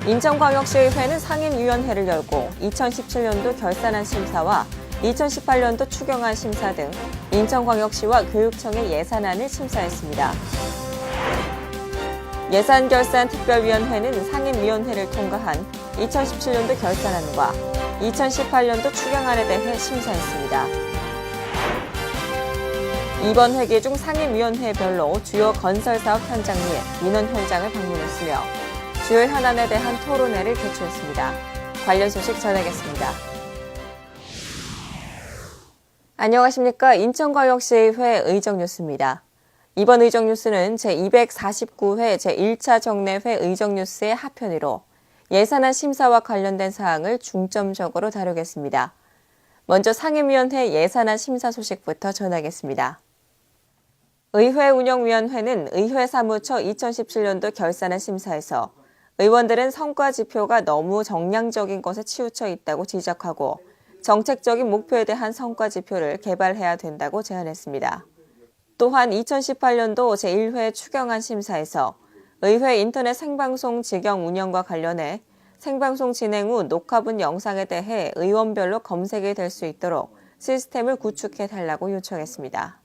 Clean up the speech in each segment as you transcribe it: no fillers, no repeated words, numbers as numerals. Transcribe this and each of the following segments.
인천광역시의회는 상임위원회를 열고 2017년도 결산안 심사와 2018년도 추경안 심사 등 인천광역시와 교육청의 예산안을 심사했습니다. 예산결산특별위원회는 상임위원회를 통과한 2017년도 결산안과 2018년도 추경안에 대해 심사했습니다. 이번 회기 중 상임위원회별로 주요 건설사업 현장 및 민원 현장을 방문했으며 주요 현안에 대한 토론회를 개최했습니다. 관련 소식 전하겠습니다. 안녕하십니까. 인천광역시의회 의정뉴스입니다. 이번 의정뉴스는 제249회 제1차 정례회 의정뉴스의 하편으로 예산안 심사와 관련된 사항을 중점적으로 다루겠습니다. 먼저 상임위원회 예산안 심사 소식부터 전하겠습니다. 의회운영위원회는 의회사무처 2017년도 결산안 심사에서 의원들은 성과 지표가 너무 정량적인 것에 치우쳐 있다고 지적하고 정책적인 목표에 대한 성과 지표를 개발해야 된다고 제안했습니다. 또한 2018년도 제1회 추경안 심사에서 의회 인터넷 생방송 직영 운영과 관련해 생방송 진행 후 녹화분 영상에 대해 의원별로 검색이 될 수 있도록 시스템을 구축해달라고 요청했습니다.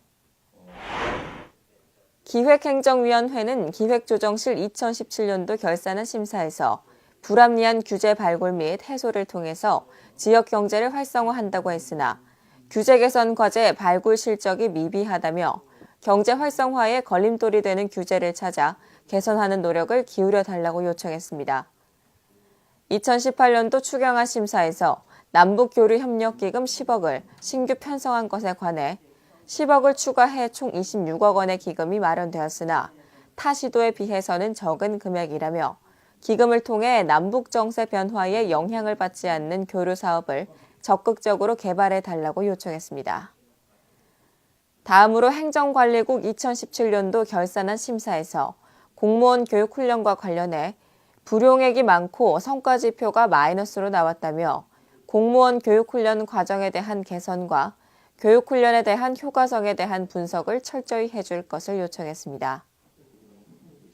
기획행정위원회는 기획조정실 2017년도 결산안 심사에서 불합리한 규제 발굴 및 해소를 통해서 지역 경제를 활성화한다고 했으나 규제 개선 과제 발굴 실적이 미비하다며 경제 활성화에 걸림돌이 되는 규제를 찾아 개선하는 노력을 기울여 달라고 요청했습니다. 2018년도 추경안 심사에서 남북교류협력기금 10억을 신규 편성한 것에 관해 10억을 추가해 총 26억 원의 기금이 마련되었으나 타 시도에 비해서는 적은 금액이라며 기금을 통해 남북 정세 변화에 영향을 받지 않는 교류 사업을 적극적으로 개발해 달라고 요청했습니다. 다음으로 행정관리국 2017년도 결산안 심사에서 공무원 교육 훈련과 관련해 불용액이 많고 성과 지표가 마이너스로 나왔다며 공무원 교육 훈련 과정에 대한 개선과 교육 훈련에 대한 효과성에 대한 분석을 철저히 해줄 것을 요청했습니다.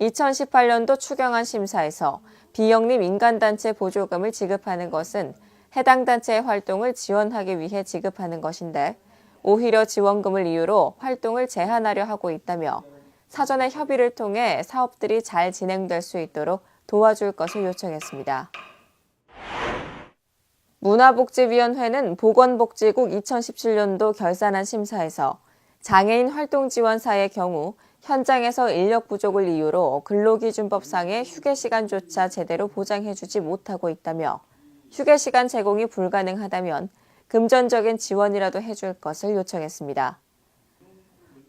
2018년도 추경안 심사에서 비영리 민간단체 보조금을 지급하는 것은 해당 단체의 활동을 지원하기 위해 지급하는 것인데 오히려 지원금을 이유로 활동을 제한하려 하고 있다며 사전에 협의를 통해 사업들이 잘 진행될 수 있도록 도와줄 것을 요청했습니다. 문화복지위원회는 보건복지국 2017년도 결산안 심사에서 장애인 활동지원사의 경우 현장에서 인력 부족을 이유로 근로기준법상의 휴게시간조차 제대로 보장해주지 못하고 있다며 휴게시간 제공이 불가능하다면 금전적인 지원이라도 해줄 것을 요청했습니다.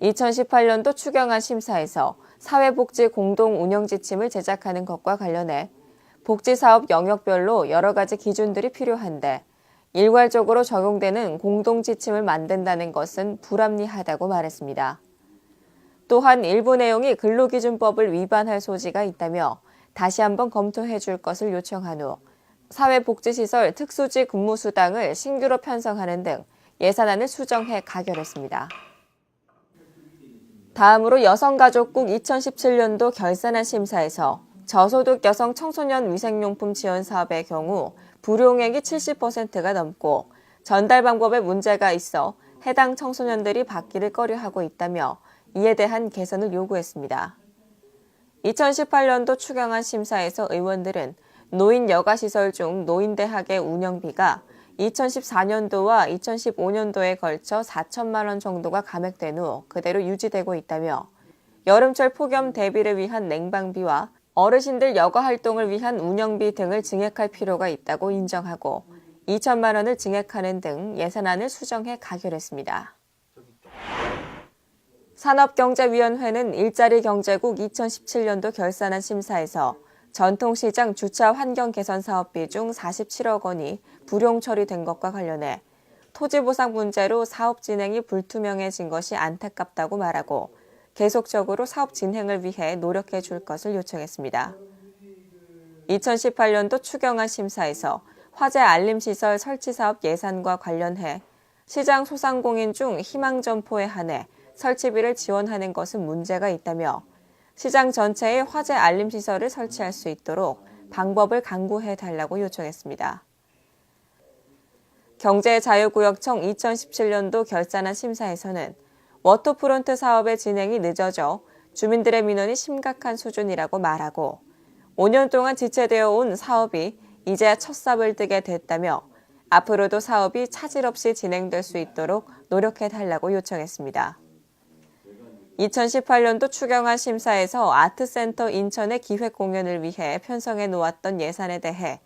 2018년도 추경안 심사에서 사회복지 공동운영지침을 제작하는 것과 관련해 복지사업 영역별로 여러 가지 기준들이 필요한데 일괄적으로 적용되는 공동지침을 만든다는 것은 불합리하다고 말했습니다. 또한 일부 내용이 근로기준법을 위반할 소지가 있다며 다시 한번 검토해 줄 것을 요청한 후 사회복지시설 특수지 근무수당을 신규로 편성하는 등 예산안을 수정해 가결했습니다. 다음으로 여성가족국 2017년도 결산안 심사에서 저소득 여성 청소년 위생용품 지원 사업의 경우 불용액이 70%가 넘고 전달 방법에 문제가 있어 해당 청소년들이 받기를 꺼려하고 있다며 이에 대한 개선을 요구했습니다. 2018년도 추경안 심사에서 의원들은 노인 여가시설 중 노인대학의 운영비가 2014년도와 2015년도에 걸쳐 4천만 원 정도가 감액된 후 그대로 유지되고 있다며 여름철 폭염 대비를 위한 냉방비와 어르신들 여가활동을 위한 운영비 등을 증액할 필요가 있다고 인정하고 2천만 원을 증액하는 등 예산안을 수정해 가결했습니다. 산업경제위원회는 일자리경제국 2017년도 결산안 심사에서 전통시장 주차 환경 개선 사업비 중 47억 원이 불용 처리된 것과 관련해 토지보상 문제로 사업 진행이 불투명해진 것이 안타깝다고 말하고 계속적으로 사업 진행을 위해 노력해 줄 것을 요청했습니다. 2018년도 추경안 심사에서 화재 알림시설 설치 사업 예산과 관련해 시장 소상공인 중 희망점포에 한해 설치비를 지원하는 것은 문제가 있다며 시장 전체에 화재 알림시설을 설치할 수 있도록 방법을 강구해달라고 요청했습니다. 경제자유구역청 2017년도 결산안 심사에서는 워터프론트 사업의 진행이 늦어져 주민들의 민원이 심각한 수준이라고 말하고 5년 동안 지체되어 온 사업이 이제야 첫 삽을 뜨게 됐다며 앞으로도 사업이 차질 없이 진행될 수 있도록 노력해달라고 요청했습니다. 2018년도 추경안 심사에서 아트센터 인천의 기획 공연을 위해 편성해 놓았던 예산에 대해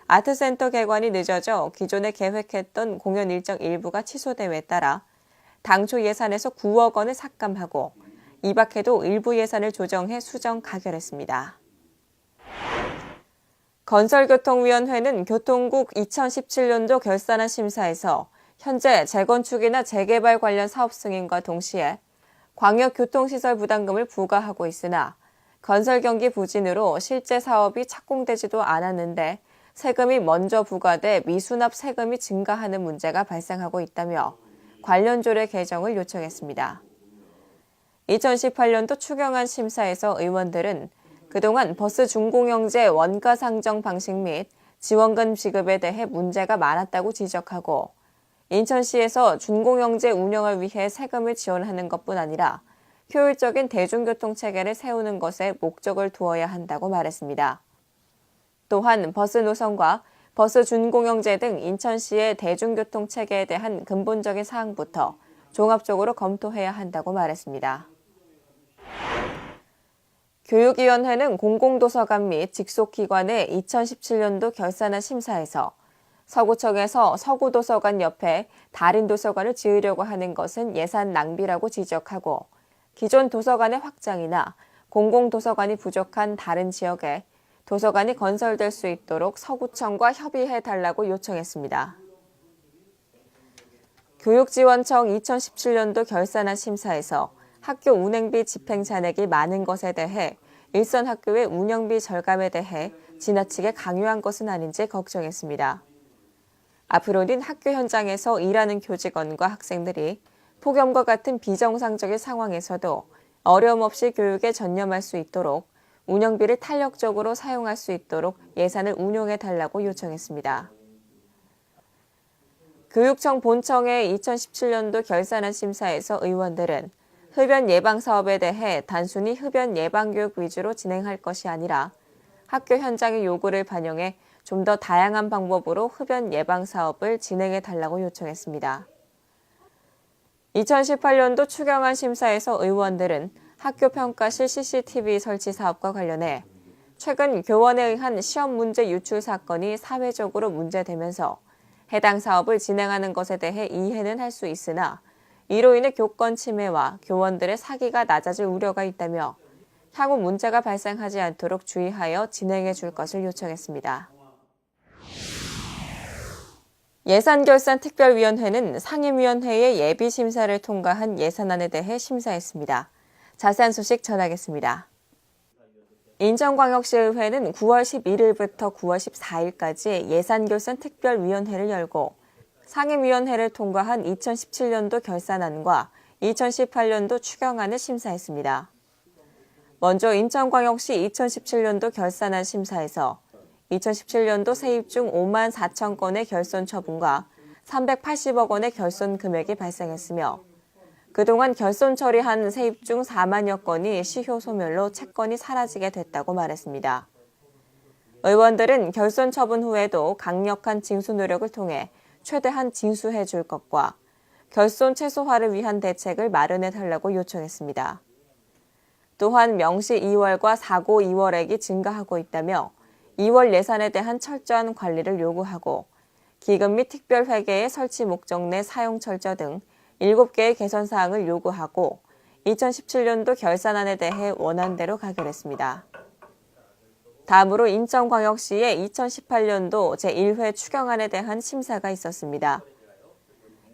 아트센터 개관이 늦어져 기존에 계획했던 공연 일정 일부가 취소됨에 따라 당초 예산에서 9억 원을 삭감하고 이 밖에도 일부 예산을 조정해 수정 가결했습니다. 건설교통위원회는 교통국 2017년도 결산안 심사에서 현재 재건축이나 재개발 관련 사업 승인과 동시에 광역교통시설 부담금을 부과하고 있으나 건설 경기 부진으로 실제 사업이 착공되지도 않았는데 세금이 먼저 부과돼 미수납 세금이 증가하는 문제가 발생하고 있다며 관련 조례 개정을 요청했습니다. 2018년도 추경안 심사에서 의원들은 그동안 버스 준공영제 원가 상정 방식 및 지원금 지급에 대해 문제가 많았다고 지적하고 인천시에서 준공영제 운영을 위해 세금을 지원하는 것뿐 아니라 효율적인 대중교통 체계를 세우는 것에 목적을 두어야 한다고 말했습니다. 또한 버스 노선과 버스 준공영제 등 인천시의 대중교통 체계에 대한 근본적인 사항부터 종합적으로 검토해야 한다고 말했습니다. 교육위원회는 공공도서관 및 직속기관의 2017년도 결산안 심사에서 서구청에서 서구도서관 옆에 다린도서관을 지으려고 하는 것은 예산 낭비라고 지적하고 기존 도서관의 확장이나 공공도서관이 부족한 다른 지역에 도서관이 건설될 수 있도록 서구청과 협의해달라고 요청했습니다. 교육지원청 2017년도 결산안 심사에서 학교 운행비 집행 잔액이 많은 것에 대해 일선 학교의 운영비 절감에 대해 지나치게 강요한 것은 아닌지 걱정했습니다. 앞으로는 학교 현장에서 일하는 교직원과 학생들이 폭염과 같은 비정상적인 상황에서도 어려움 없이 교육에 전념할 수 있도록 운영비를 탄력적으로 사용할 수 있도록 예산을 운용해달라고 요청했습니다. 교육청 본청의 2017년도 결산안 심사에서 의원들은 흡연 예방 사업에 대해 단순히 흡연 예방 교육 위주로 진행할 것이 아니라 학교 현장의 요구를 반영해 좀 더 다양한 방법으로 흡연 예방 사업을 진행해 달라고 요청했습니다. 2018년도 추경안 심사에서 의원들은 학교 평가실 CCTV 설치 사업과 관련해 최근 교원에 의한 시험 문제 유출 사건이 사회적으로 문제되면서 해당 사업을 진행하는 것에 대해 이해는 할 수 있으나 이로 인해 교권 침해와 교원들의 사기가 낮아질 우려가 있다며 향후 문제가 발생하지 않도록 주의하여 진행해 줄 것을 요청했습니다. 예산결산특별위원회는 상임위원회의 예비심사를 통과한 예산안에 대해 심사했습니다. 자세한 소식 전하겠습니다. 인천광역시의회는 9월 11일부터 9월 14일까지 예산결산특별위원회를 열고 상임위원회를 통과한 2017년도 결산안과 2018년도 추경안을 심사했습니다. 먼저 인천광역시 2017년도 결산안 심사에서 2017년도 세입 중 5만 4천 건의 결손 처분과 380억 원의 결손 금액이 발생했으며 그동안 결손 처리한 세입 중 4만여 건이 시효 소멸로 채권이 사라지게 됐다고 말했습니다. 의원들은 결손 처분 후에도 강력한 징수 노력을 통해 최대한 징수해 줄 것과 결손 최소화를 위한 대책을 마련해 달라고 요청했습니다. 또한 명시 2월과 사고 2월액이 증가하고 있다며 2월 예산에 대한 철저한 관리를 요구하고 기금 및 특별회계의 설치 목적 내 사용 철저 등 7개의 개선 사항을 요구하고 2017년도 결산안에 대해 원안대로 가결했습니다. 다음으로 인천광역시의 2018년도 제1회 추경안에 대한 심사가 있었습니다.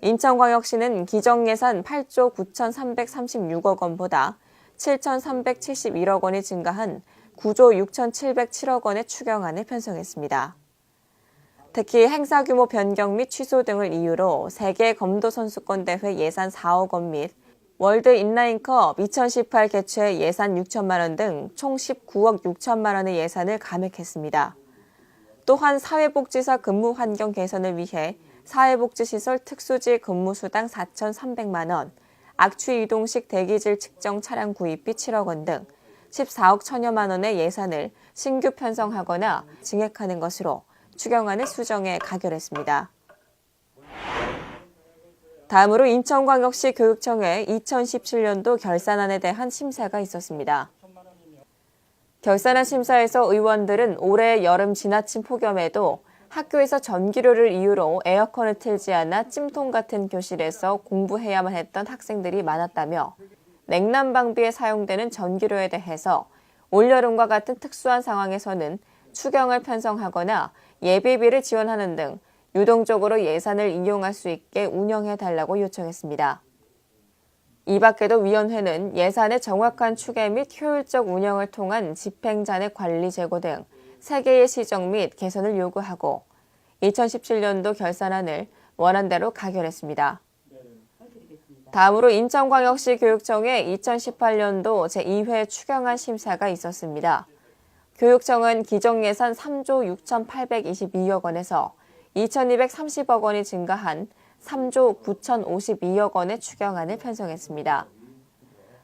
인천광역시는 기정예산 8조 9,336억 원보다 7,371억 원이 증가한 9조 6,707억 원의 추경안을 편성했습니다. 특히 행사 규모 변경 및 취소 등을 이유로 세계 검도 선수권 대회 예산 4억 원 및 월드 인라인컵 2018 개최 예산 6천만 원 등 총 19억 6천만 원의 예산을 감액했습니다. 또한 사회복지사 근무 환경 개선을 위해 사회복지시설 특수지 근무수당 4,300만 원, 악취 이동식 대기질 측정 차량 구입비 7억 원 등 14억 1천여만 원의 예산을 신규 편성하거나 증액하는 것으로 추경안을 수정해 가결했습니다. 다음으로 인천광역시 교육청의 2017년도 결산안에 대한 심사가 있었습니다. 결산안 심사에서 의원들은 올해 여름 지나친 폭염에도 학교에서 전기료를 이유로 에어컨을 틀지 않아 찜통 같은 교실에서 공부해야만 했던 학생들이 많았다며 냉난방비에 사용되는 전기료에 대해서 올여름과 같은 특수한 상황에서는 추경을 편성하거나 예비비를 지원하는 등 유동적으로 예산을 이용할 수 있게 운영해달라고 요청했습니다. 이 밖에도 위원회는 예산의 정확한 추계 및 효율적 운영을 통한 집행잔의 관리 제고 등 3개의 시정 및 개선을 요구하고 2017년도 결산안을 원안대로 가결했습니다. 다음으로 인천광역시 교육청의 2018년도 제2회 추경안 심사가 있었습니다. 교육청은 기정예산 3조 6,822억 원에서 2,230억 원이 증가한 3조 9,052억 원의 추경안을 편성했습니다.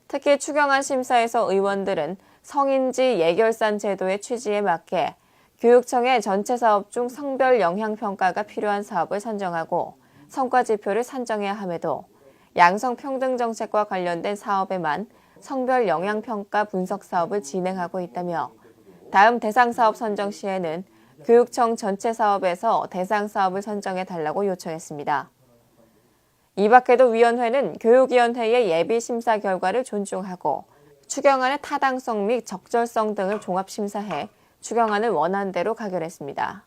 특히 추경안 심사에서 의원들은 성인지 예결산 제도의 취지에 맞게 교육청의 전체 사업 중 성별 영향평가가 필요한 사업을 선정하고 성과지표를 산정해야 함에도 양성평등정책과 관련된 사업에만 성별 영향평가 분석 사업을 진행하고 있다며 다음 대상 사업 선정 시에는 교육청 전체 사업에서 대상 사업을 선정해 달라고 요청했습니다. 이 밖에도 위원회는 교육위원회의 예비 심사 결과를 존중하고 추경안의 타당성 및 적절성 등을 종합 심사해 추경안을 원안대로 가결했습니다.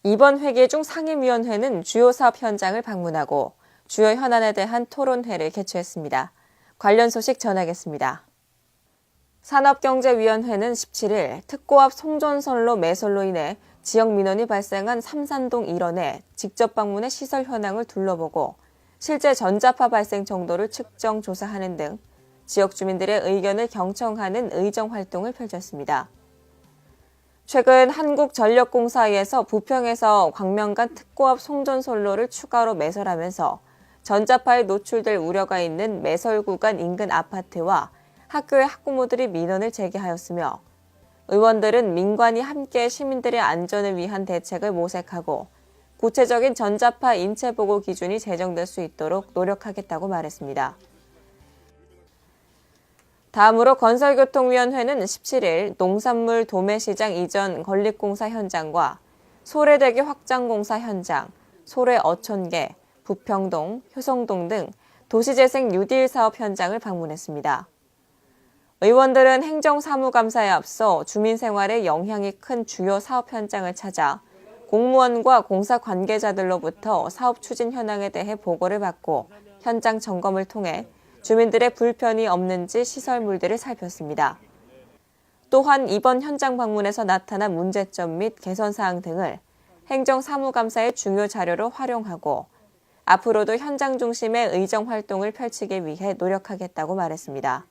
이번 회기 중 상임위원회는 주요 사업 현장을 방문하고 주요 현안에 대한 토론회를 개최했습니다. 관련 소식 전하겠습니다. 산업경제위원회는 17일 특고 앞 송전선로 매설로 인해 지역 민원이 발생한 삼산동 일원에 직접 방문해 시설 현황을 둘러보고 실제 전자파 발생 정도를 측정 조사하는 등 지역 주민들의 의견을 경청하는 의정 활동을 펼쳤습니다. 최근 한국전력공사에서 부평에서 광명간 특고 앞 송전선로를 추가로 매설하면서 전자파에 노출될 우려가 있는 매설 구간 인근 아파트와 학교의 학부모들이 민원을 제기하였으며 의원들은 민관이 함께 시민들의 안전을 위한 대책을 모색하고 구체적인 전자파 인체보고 기준이 제정될 수 있도록 노력하겠다고 말했습니다. 다음으로 건설교통위원회는 17일 농산물 도매시장 이전 건립공사 현장과 소래대교 확장공사 현장, 소래 어촌계, 부평동, 효성동 등 도시재생 뉴딜 사업 현장을 방문했습니다. 의원들은 행정사무감사에 앞서 주민 생활에 영향이 큰 주요 사업 현장을 찾아 공무원과 공사 관계자들로부터 사업 추진 현황에 대해 보고를 받고 현장 점검을 통해 주민들의 불편이 없는지 시설물들을 살폈습니다. 또한 이번 현장 방문에서 나타난 문제점 및 개선사항 등을 행정사무감사의 중요 자료로 활용하고 앞으로도 현장 중심의 의정 활동을 펼치기 위해 노력하겠다고 말했습니다.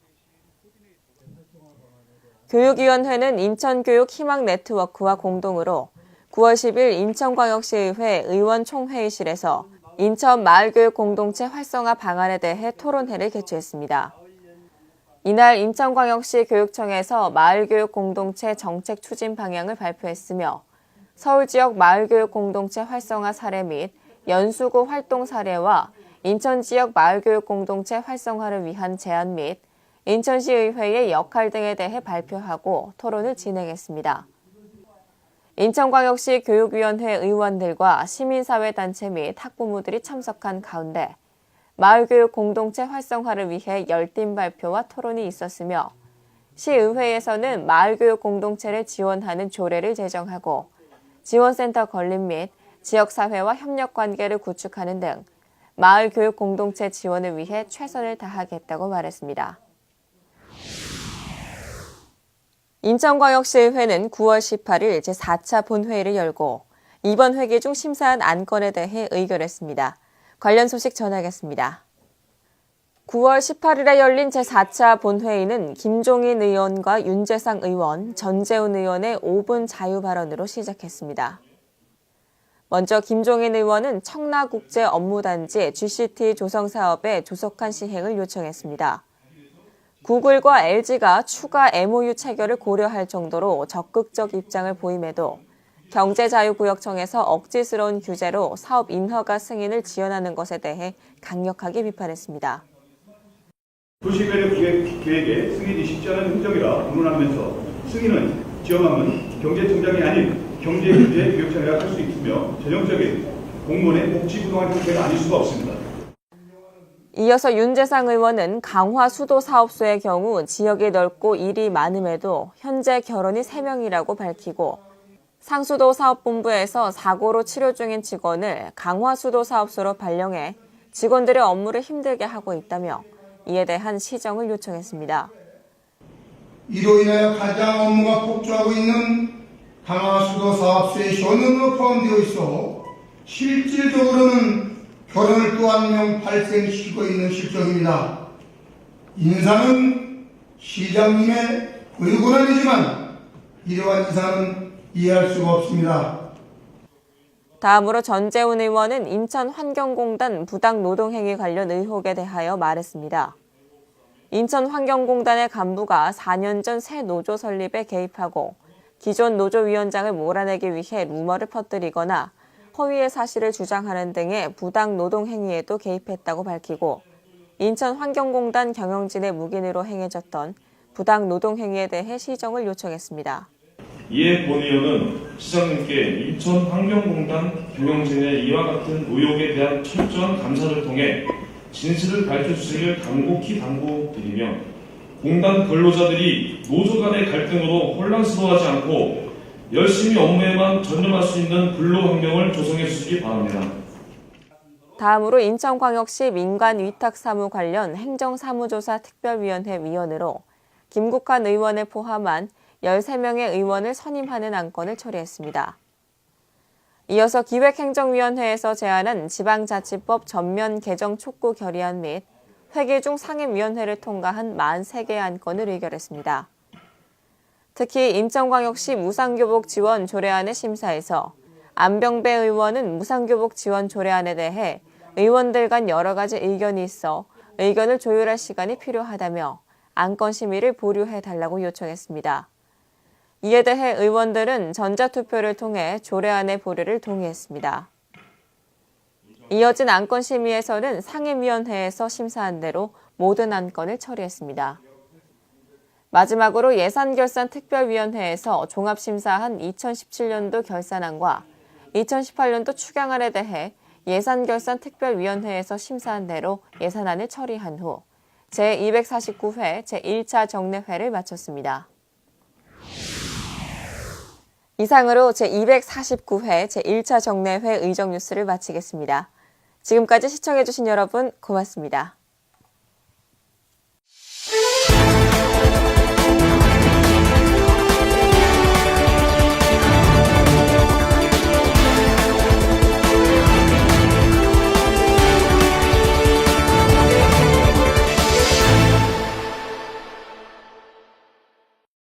교육위원회는 인천교육희망네트워크와 공동으로 9월 10일 인천광역시의회 의원총회의실에서 인천 마을교육공동체 활성화 방안에 대해 토론회를 개최했습니다. 이날 인천광역시 교육청에서 마을교육공동체 정책 추진 방향을 발표했으며 서울 지역 마을교육공동체 활성화 사례 및 연수구 활동 사례와 인천 지역 마을교육공동체 활성화를 위한 제안 및 인천시의회의 역할 등에 대해 발표하고 토론을 진행했습니다. 인천광역시 교육위원회 의원들과 시민사회단체 및 학부모들이 참석한 가운데 마을교육 공동체 활성화를 위해 열띤 발표와 토론이 있었으며 시의회에서는 마을교육 공동체를 지원하는 조례를 제정하고 지원센터 건립 및 지역사회와 협력관계를 구축하는 등 마을교육 공동체 지원을 위해 최선을 다하겠다고 말했습니다. 인천광역시의회는 9월 18일 제4차 본회의를 열고 이번 회기 중 심사한 안건에 대해 의결했습니다. 관련 소식 전하겠습니다. 9월 18일에 열린 제4차 본회의는 김종인 의원과 윤재상 의원, 전재훈 의원의 5분 자유 발언으로 시작했습니다. 먼저 김종인 의원은 청라국제업무단지 GCT 조성 사업의 조속한 시행을 요청했습니다. 구글과 LG가 추가 MOU 체결을 고려할 정도로 적극적 입장을 보임에도 경제자유구역청에서 억지스러운 규제로 사업 인허가 승인을 지연하는 것에 대해 강력하게 비판했습니다. 도시계획 계획의 승인이 쉽지 않은 행정이라 운운하면서 승인은 지원하면 경제청장이 아닌 경제규제구역청이라 할 수 있으며 전형적인 공무원의 복지부동한 형태가 아닐 수가 없습니다. 이어서 윤재상 의원은 강화 수도 사업소의 경우 지역이 넓고 일이 많음에도 현재 결혼이 3명이라고 밝히고 상수도 사업본부에서 사고로 치료 중인 직원을 강화 수도 사업소로 발령해 직원들의 업무를 힘들게 하고 있다며 이에 대한 시정을 요청했습니다. 이로 인하여 가장 업무가 폭주하고 있는 강화수도 사업소의 현금으로 포함되어 있어 실질적으로는 결혼을 또 한 명 발생시키고 있는 실정입니다. 인사는 시장님의 의곤함이지만 이러한 인사는 이해할 수가 없습니다. 다음으로 전재훈 의원은 인천환경공단 부당노동행위 관련 의혹에 대하여 말했습니다. 인천환경공단의 간부가 4년 전 새 노조 설립에 개입하고 기존 노조위원장을 몰아내기 위해 루머를 퍼뜨리거나 허위의 사실을 주장하는 등의 부당노동행위에도 개입했다고 밝히고 인천환경공단 경영진의 묵인으로 행해졌던 부당노동행위에 대해 시정을 요청했습니다. 이에 본 의원은 시장님께 인천환경공단 경영진의 이와 같은 의혹에 대한 철저한 감사를 통해 진실을 밝혀주시길 간곡히 당부드리며 공단 근로자들이 노조 간의 갈등으로 혼란스러워하지 않고 열심히 업무에만 전념할 수 있는 근로 환경을 조성해 주시기 바랍니다. 다음으로 인천광역시 민간위탁사무 관련 행정사무조사 특별위원회 위원으로 김국환 의원을 포함한 13명의 의원을 선임하는 안건을 처리했습니다. 이어서 기획행정위원회에서 제안한 지방자치법 전면 개정 촉구 결의안 및 회기 중 상임위원회를 통과한 43개의 안건을 의결했습니다. 특히 인천광역시 무상교복 지원 조례안의 심사에서 안병배 의원은 무상교복 지원 조례안에 대해 의원들 간 여러 가지 의견이 있어 의견을 조율할 시간이 필요하다며 안건 심의를 보류해달라고 요청했습니다. 이에 대해 의원들은 전자투표를 통해 조례안의 보류를 동의했습니다. 이어진 안건 심의에서는 상임위원회에서 심사한 대로 모든 안건을 처리했습니다. 마지막으로 예산결산특별위원회에서 종합심사한 2017년도 결산안과 2018년도 추경안에 대해 예산결산특별위원회에서 심사한 대로 예산안을 처리한 후 제249회 제1차 정례회를 마쳤습니다. 이상으로 제249회 제1차 정례회 의정뉴스를 마치겠습니다. 지금까지 시청해주신 여러분 고맙습니다.